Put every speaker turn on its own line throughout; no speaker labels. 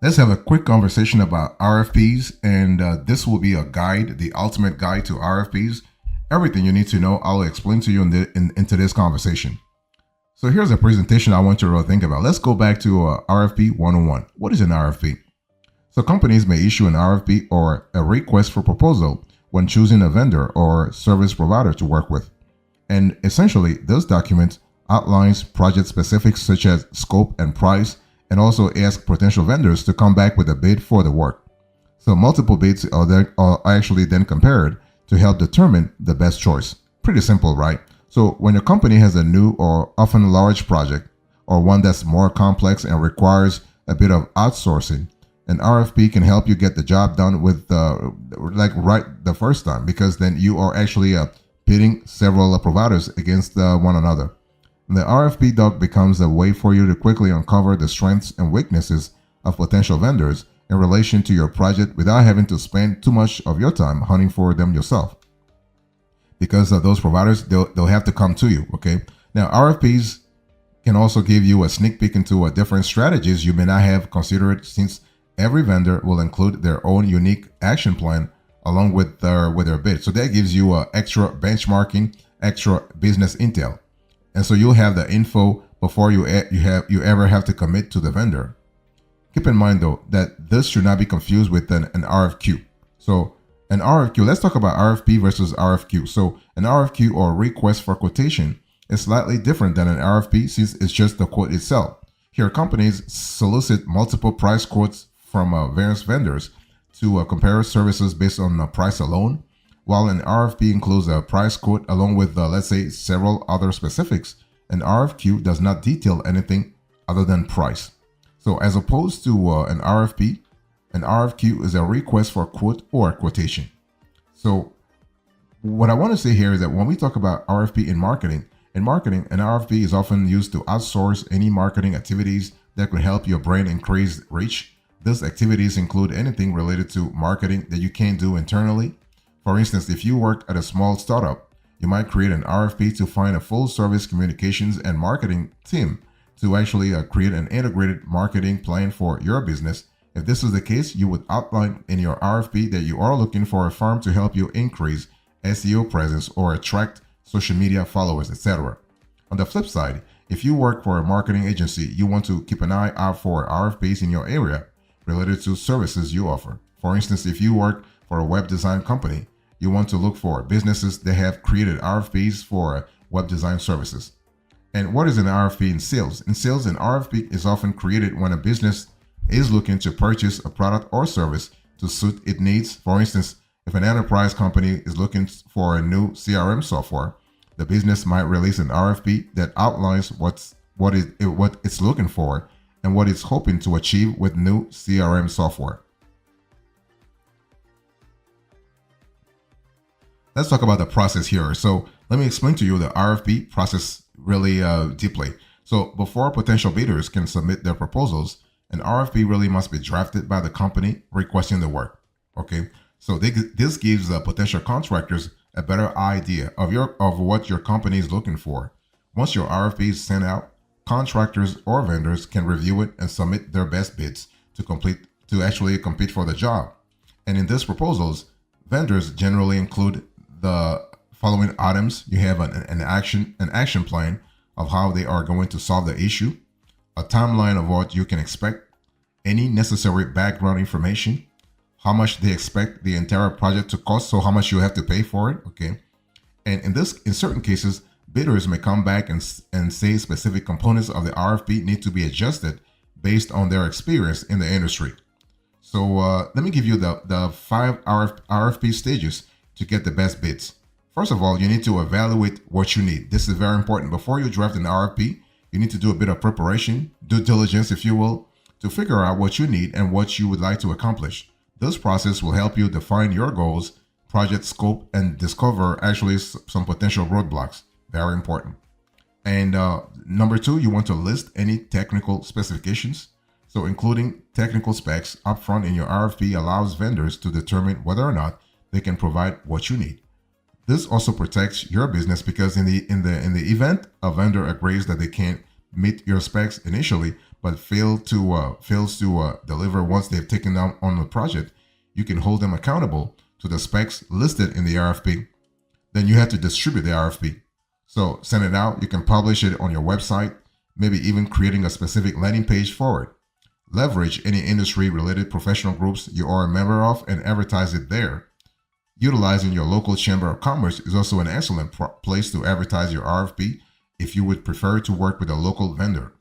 Let's have a quick conversation about RFPs, and this will be a guide, the ultimate guide to RFPs. Everything you need to know, I'll explain to you in today's conversation. So here's a presentation I want you to think about. Let's go back to RFP 101. What is an RFP? So companies may issue an RFP or a request for proposal when choosing a vendor or service provider to work with. And essentially, this document outlines project specifics such as scope and price, and also ask potential vendors to come back with a bid for the work. So multiple bids are actually then compared to help determine the best choice. Pretty simple, right? So when a company has a new or often large project, or one that's more complex and requires a bit of outsourcing, an RFP can help you get the job done with right the first time, because then you are actually bidding several providers against one another. The RFP doc becomes a way for you to quickly uncover the strengths and weaknesses of potential vendors in relation to your project without having to spend too much of your time hunting for them yourself. Because those providers, they'll have to come to you, okay? Now, RFPs can also give you a sneak peek into different strategies you may not have considered, since every vendor will include their own unique action plan along with their bid. So that gives you extra benchmarking, extra business intel. And so you'll have the info before you ever have to commit to the vendor. Keep in mind though that this should not be confused with an RFQ. So an RFQ, let's talk about RFP versus RFQ. So an RFQ, or request for quotation, is slightly different than an RFP since it's just the quote itself. Here, companies solicit multiple price quotes from various vendors to compare services based on price alone, while an RFP includes a price quote along with, let's say, several other specifics. An RFQ does not detail anything other than price. So as opposed to an RFQ is a request for a quote or a quotation. So what I want to say here is that when we talk about RFP in marketing, an RFP is often used to outsource any marketing activities that could help your brand increase reach. These activities include anything related to marketing that you can't do internally. For instance, if you work at a small startup, you might create an RFP to find a full service communications and marketing team to actually create an integrated marketing plan for your business. If this is the case, you would outline in your RFP that you are looking for a firm to help you increase SEO presence or attract social media followers, etc. On the flip side, if you work for a marketing agency, you want to keep an eye out for RFPs in your area related to services you offer. For instance, if you work for a web design company, you want to look for businesses that have created RFPs for web design services. And what is an RFP in sales? In sales, an RFP is often created when a business is looking to purchase a product or service to suit its needs. For instance, if an enterprise company is looking for a new CRM software, the business might release an RFP that outlines what it's looking for and what it's hoping to achieve with new CRM software. Let's talk about the process here. So let me explain to you the RFP process really deeply. So before potential bidders can submit their proposals, an RFP really must be drafted by the company requesting the work. Okay, so this gives potential contractors a better idea of what your company is looking for. Once your RFP is sent out, contractors or vendors can review it and submit their best bids to actually compete for the job. And in these proposals, vendors generally include the following items. You have an action plan of how they are going to solve the issue, a timeline of what you can expect, any necessary background information, how much they expect the entire project to cost, so how much you have to pay for it, okay? And in certain cases, bidders may come back and say specific components of the RFP need to be adjusted based on their experience in the industry. So let me give you the 5 RFP stages to get the best bids. First of all, you need to evaluate what you need. This is very important. Before you draft an RFP, you need to do a bit of preparation, due diligence, if you will, to figure out what you need and what you would like to accomplish. This process will help you define your goals, project scope, and discover actually some potential roadblocks. Very important. And number 2, you want to list any technical specifications. So including technical specs upfront in your RFP allows vendors to determine whether or not they can provide what you need. This also protects your business, because in the event a vendor agrees that they can't meet your specs initially, but fails to deliver once they've taken on the project, you can hold them accountable to the specs listed in the RFP. Then you have to distribute the RFP. So send it out. You can publish it on your website, maybe even creating a specific landing page for it. Leverage any industry-related professional groups you are a member of and advertise it there. Utilizing your local chamber of commerce is also an excellent place to advertise your RFP if you would prefer to work with a local vendor.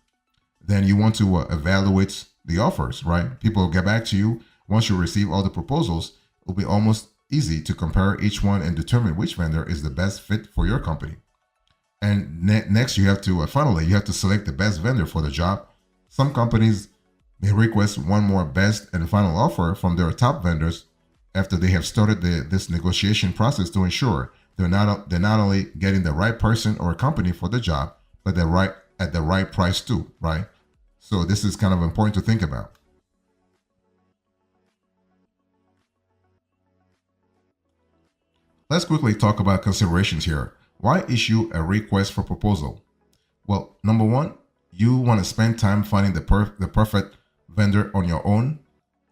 Then you want to evaluate the offers, right? People will get back to you once you receive all the proposals. It'll be almost easy to compare each one and determine which vendor is the best fit for your company. And next, you have to finally you have to select the best vendor for the job. Some companies may request one more best and final offer from their top vendors after they have started this negotiation process to ensure they're not only getting the right person or company for the job, but they're at the right price too, right? So this is kind of important to think about. Let's quickly talk about considerations here. Why issue a request for proposal? Well, number one, you want to spend time finding the perfect vendor on your own.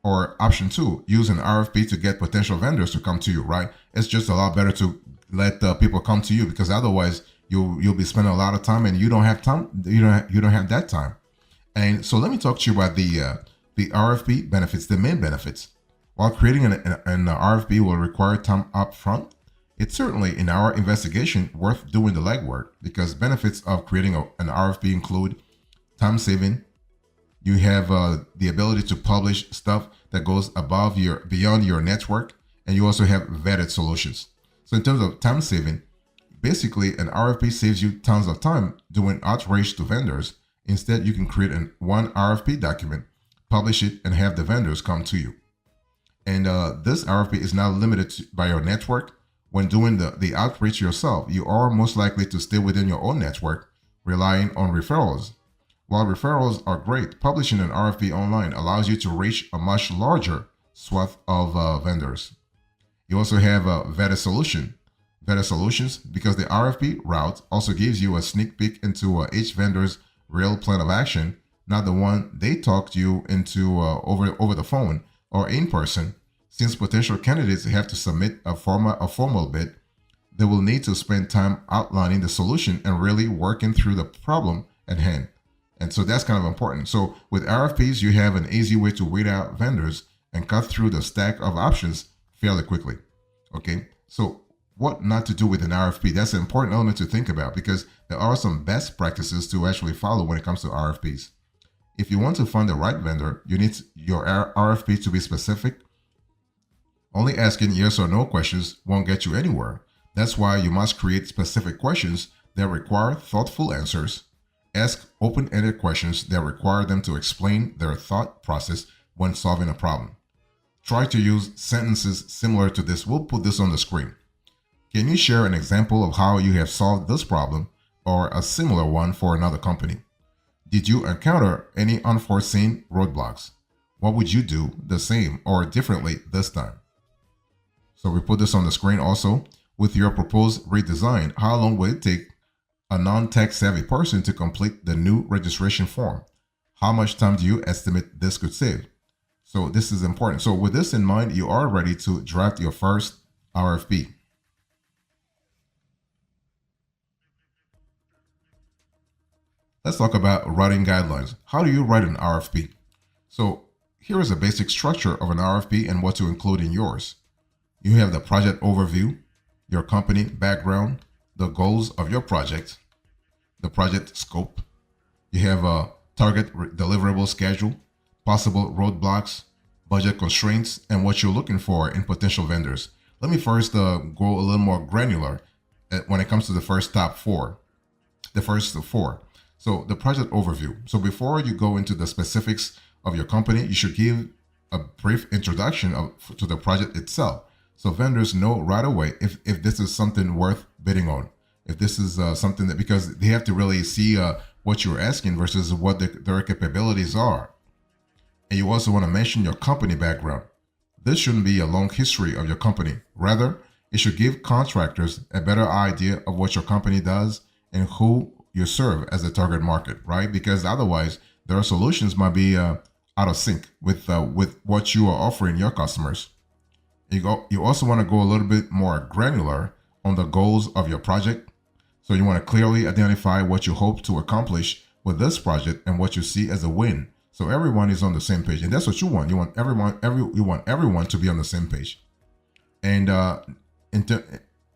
Or option two, use an RFP to get potential vendors to come to you, right? It's just a lot better to let people come to you, because otherwise you'll be spending a lot of time and you don't have time. You don't have that time. And so let me talk to you about the RFP benefits, the main benefits. While creating an RFP will require time up front, it's certainly, in our investigation, worth doing the legwork, because benefits of creating an RFP include time saving. You have the ability to publish stuff that goes beyond your network, and you also have vetted solutions. So in terms of time saving, basically an RFP saves you tons of time doing outreach to vendors. Instead, you can create one RFP document, publish it, and have the vendors come to you. And this RFP is not limited by your network. When doing the outreach yourself, you are most likely to stay within your own network, relying on referrals. While referrals are great, publishing an RFP online allows you to reach a much larger swath of vendors. You also have a vetted solutions, because the RFP route also gives you a sneak peek into each vendor's real plan of action, not the one they talked you into over the phone or in person. Since potential candidates have to submit a formal bid, they will need to spend time outlining the solution and really working through the problem at hand. And so that's kind of important. So with RFPs, you have an easy way to weed out vendors and cut through the stack of options fairly quickly. Okay, so what not to do with an RFP? That's an important element to think about, because there are some best practices to actually follow when it comes to RFPs. If you want to find the right vendor, you need your RFP to be specific. Only asking yes or no questions won't get you anywhere. That's why you must create specific questions that require thoughtful answers. Ask open-ended questions that require them to explain their thought process when solving a problem. Try to use sentences similar to this. We'll put this on the screen. Can you share an example of how you have solved this problem or a similar one for another company? Did you encounter any unforeseen roadblocks? What would you do the same or differently this time? So we put this on the screen also. With your proposed redesign, how long will it take a non-tech savvy person to complete the new registration form? How much time do you estimate this could save? So this is important. So with this in mind, you are ready to draft your first RFP. Let's talk about writing guidelines. How do you write an RFP? So here is a basic structure of an RFP and what to include in yours. You have the project overview, your company background, the goals of your project, the project scope. You have a target deliverable schedule, possible roadblocks, budget constraints, and what you're looking for in potential vendors. Let me first go a little more granular when it comes to the first four. So the project overview. So before you go into the specifics of your company, you should give a brief introduction to the project itself, so vendors know right away if this is something worth bidding on. If this is something that, because they have to really see what you're asking versus what their capabilities are. And you also want to mention your company background. This shouldn't be a long history of your company. Rather, it should give contractors a better idea of what your company does and who you serve as a target market, right? Because otherwise, their solutions might be out of sync with what you are offering your customers. You also want to go a little bit more granular on the goals of your project. So you want to clearly identify what you hope to accomplish with this project and what you see as a win. So everyone is on the same page, and that's what you want. You want everyone to be on the same page. And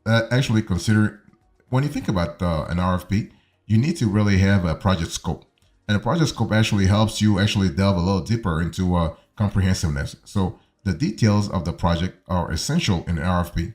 actually consider when you think about an RFP, you need to really have a project scope, and a project scope actually helps you actually delve a little deeper into comprehensiveness. So the details of the project are essential in an RFP.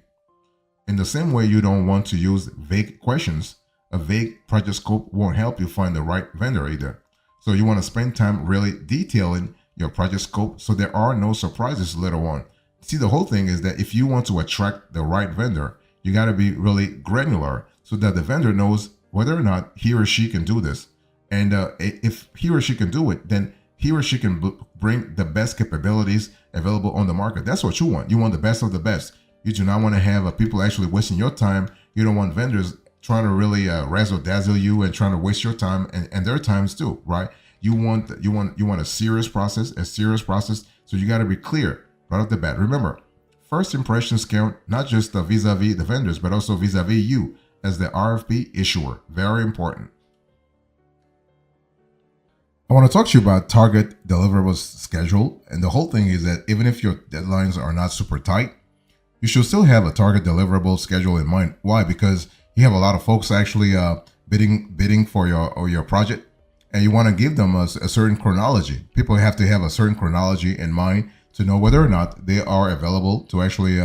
In the same way, you don't want to use vague questions. A vague project scope won't help you find the right vendor either. So you want to spend time really detailing your project scope so there are no surprises later on. See, the whole thing is that if you want to attract the right vendor, you got to be really granular so that the vendor knows whether or not he or she can do this. And if he or she can do it, then he or she can bring the best capabilities available on the market. That's what you want. You want the best of the best. You do not want to have people actually wasting your time. You don't want vendors trying to really razzle dazzle you and trying to waste your time and their times too, right? You want a serious process, So you got to be clear right off the bat. Remember, first impressions count, not just vis-a-vis the vendors, but also vis-a-vis you as the RFP issuer. Very important. I want to talk to you about target deliverables schedule. And the whole thing is that even if your deadlines are not super tight, you should still have a target deliverable schedule in mind. Why? Because you have a lot of folks actually bidding for your project, and you want to give them a certain chronology. People have to have a certain chronology in mind to know whether or not they are available to actually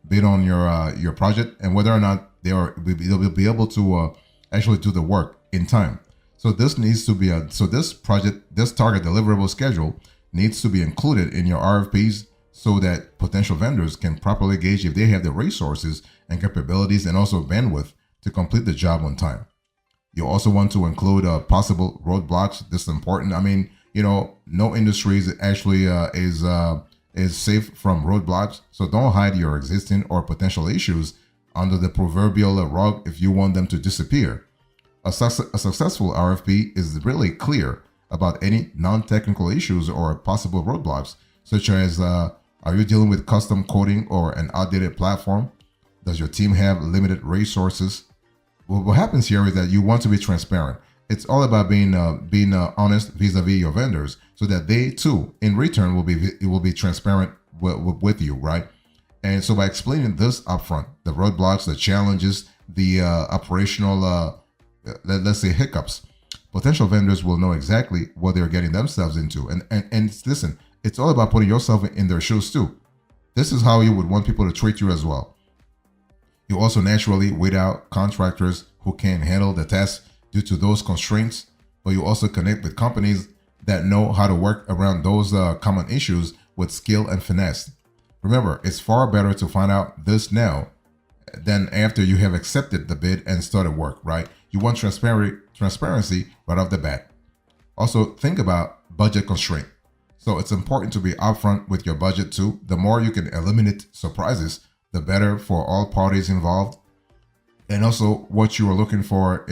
bid on your project, and whether or not they'll be able to actually do the work in time. So this needs to be this target deliverable schedule needs to be included in your RFPs so that potential vendors can properly gauge if they have the resources and capabilities and also bandwidth to complete the job on time. You also want to include possible roadblocks. This is important. I mean, no industry is actually is safe from roadblocks. So don't hide your existing or potential issues under the proverbial rug if you want them to disappear. A successful RFP is really clear about any non-technical issues or possible roadblocks, such as are you dealing with custom coding or an outdated platform? Does your team have limited resources? Well, what happens here is that you want to be transparent. It's all about being honest vis-a-vis your vendors, so that they too, in return, will be transparent with you, right? And so by explaining this upfront, the roadblocks, the challenges, the operational, let's say hiccups, potential vendors will know exactly what they're getting themselves into. And listen, it's all about putting yourself in their shoes too. This is how you would want people to treat you as well. You also naturally weed out contractors who can't handle the task due to those constraints, but you also connect with companies that know how to work around those common issues with skill and finesse. Remember, it's far better to find out this now than after you have accepted the bid and started work, right? You want transparency right off the bat. Also, think about budget constraint. So it's important to be upfront with your budget too. The more you can eliminate surprises, the better for all parties involved. And also what you are looking for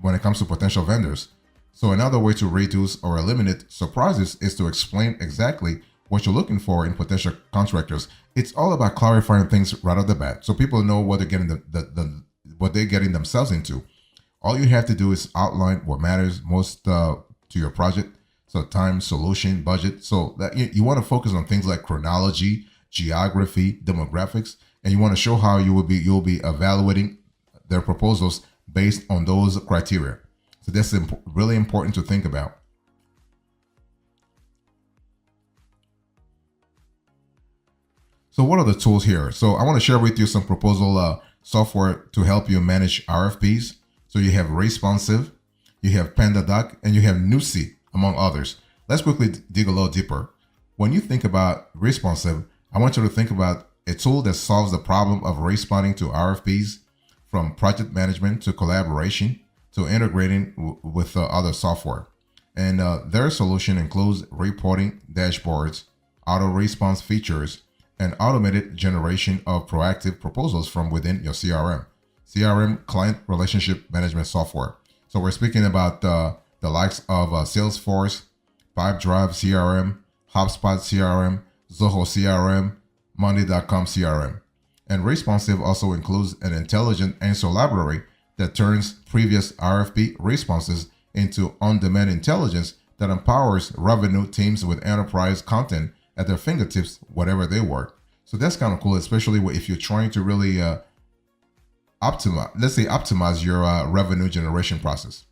when it comes to potential vendors. So another way to reduce or eliminate surprises is to explain exactly what you're looking for in potential contractors. It's all about clarifying things right off the bat, so people know what they're getting what they're getting themselves into. All you have to do is outline what matters most to your project. So time, solution, budget. So that you want to focus on things like chronology, geography, demographics, and you want to show how you'll be evaluating their proposals based on those criteria. So that's really important to think about. So what are the tools here? So I want to share with you some proposal software to help you manage RFPs. So you have Responsive, you have PandaDoc, and you have Nusi, among others. Let's quickly dig a little deeper. When you think about Responsive, I want you to think about a tool that solves the problem of responding to RFPs, from project management to collaboration to integrating with other software. And their solution includes reporting dashboards, auto response features, and automated generation of proactive proposals from within your CRM, client relationship management software. So we're speaking about the likes of Salesforce, Pipedrive CRM, HubSpot CRM, Zoho CRM, Monday.com CRM. And responsive also includes an intelligent answer library that turns previous RFP responses into on-demand intelligence that empowers revenue teams with enterprise content at their fingertips, whatever they work. So that's kind of cool, especially if you're trying to really optimize your revenue generation process.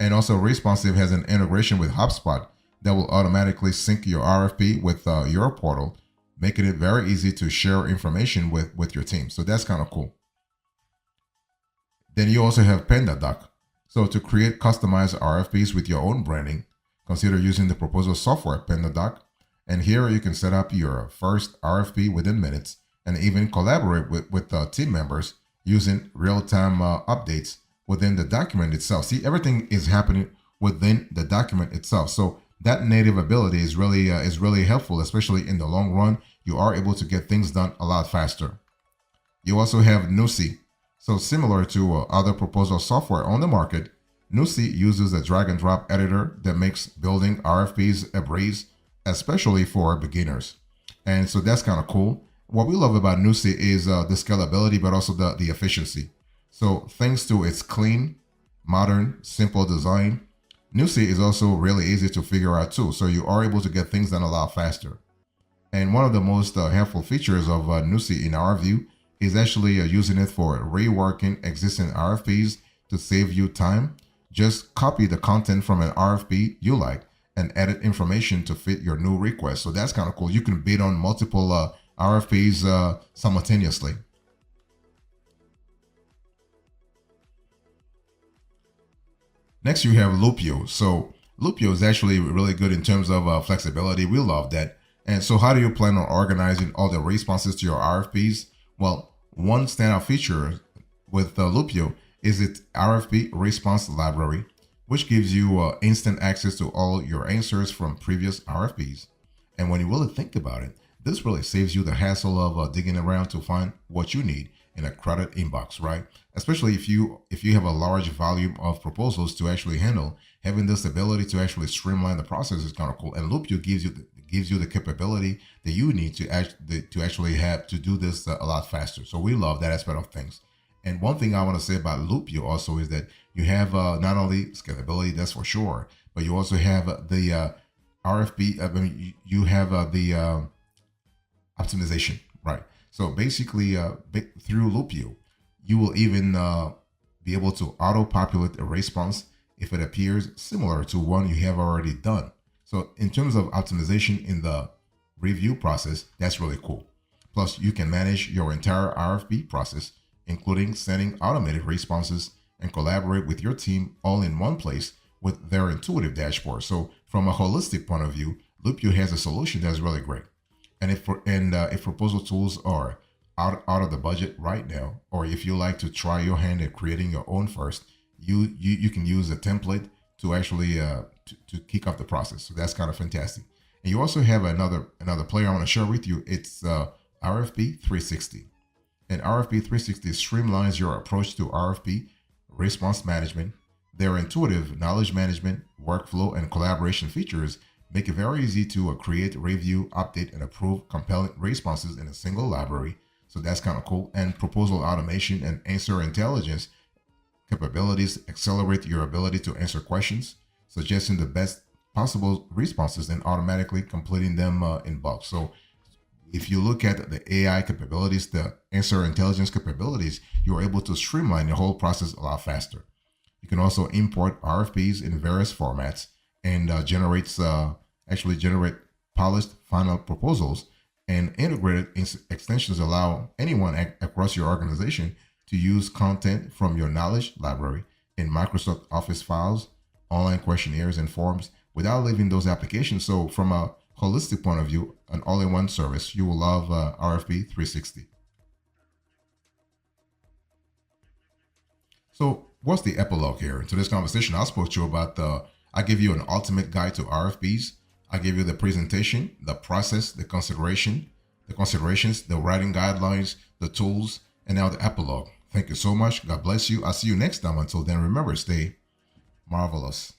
And also, responsive has an integration with HubSpot that will automatically sync your RFP with your portal, making it very easy to share information with your team. So that's kind of cool. Then you also have PandaDoc. So to create customized RFPs with your own branding, consider using the proposal software PandaDoc. And here you can set up your first RFP within minutes and even collaborate with team members using real-time updates within the document itself. See, everything is happening within the document itself. So that native ability is really helpful, especially in the long run. You are able to get things done a lot faster. You also have Nusi. So similar to other proposal software on the market, Nusi uses a drag and drop editor that makes building RFPs a breeze, especially for beginners. And so that's kind of cool. What we love about Nusi is the scalability, but also the efficiency. So thanks to its clean, modern, simple design, Nusi is also really easy to figure out too. So you are able to get things done a lot faster. And one of the most helpful features of Nusi in our view is actually using it for reworking existing RFPs to save you time. Just copy the content from an RFP you like and edit information to fit your new request. So that's kind of cool. You can bid on multiple RFPs simultaneously. Next, you have Loopio. So Loopio is actually really good in terms of flexibility. We love that. And so how do you plan on organizing all the responses to your RFPs? Well, one standout feature with Loopio is its RFP response library, which gives you instant access to all your answers from previous RFPs. And when you really think about it, this really saves you the hassle of digging around to find what you need in a crowded inbox, right? Especially if you have a large volume of proposals to actually handle, having this ability to actually streamline the process is kind of cool. And Loopio gives you the capability that you need to actually have to do this a lot faster. So we love that aspect of things. And one thing I want to say about Loopio also is that you have not only scalability, that's for sure, but you also have the RFP. I mean, you have the optimization, right? So basically, through Loopio, you will even be able to auto-populate a response if it appears similar to one you have already done. So in terms of optimization in the review process, that's really cool. Plus, you can manage your entire RFP process, including sending automated responses and collaborate with your team all in one place with their intuitive dashboard. So from a holistic point of view, Loopio has a solution that's really great. And if proposal tools are out of the budget right now, or if you like to try your hand at creating your own first, you can use a template to actually to kick off the process. So that's kind of fantastic. And you also have another player I want to share with you. It's RFP 360. And RFP 360 streamlines your approach to RFP response management. Their intuitive knowledge management, workflow, and collaboration features make it very easy to create, review, update, and approve compelling responses in a single library. So that's kind of cool. And proposal automation and answer intelligence capabilities accelerate your ability to answer questions, suggesting the best possible responses and automatically completing them in bulk. So if you look at the AI capabilities, the answer intelligence capabilities, you're able to streamline the whole process a lot faster. You can also import RFPs in various formats and generate polished final proposals, and integrated extensions allow anyone across your organization to use content from your knowledge library in Microsoft Office files, online questionnaires, and forms without leaving those applications. So from a holistic point of view, an all-in-one service, you will love RFP 360. So what's the epilogue here? To this conversation, I spoke to you about I give you an ultimate guide to RFPs. I give you the presentation, the process, the considerations, the writing guidelines, the tools, and now the epilogue. Thank you so much. God bless you. I'll see you next time. Until then, remember, stay marvelous.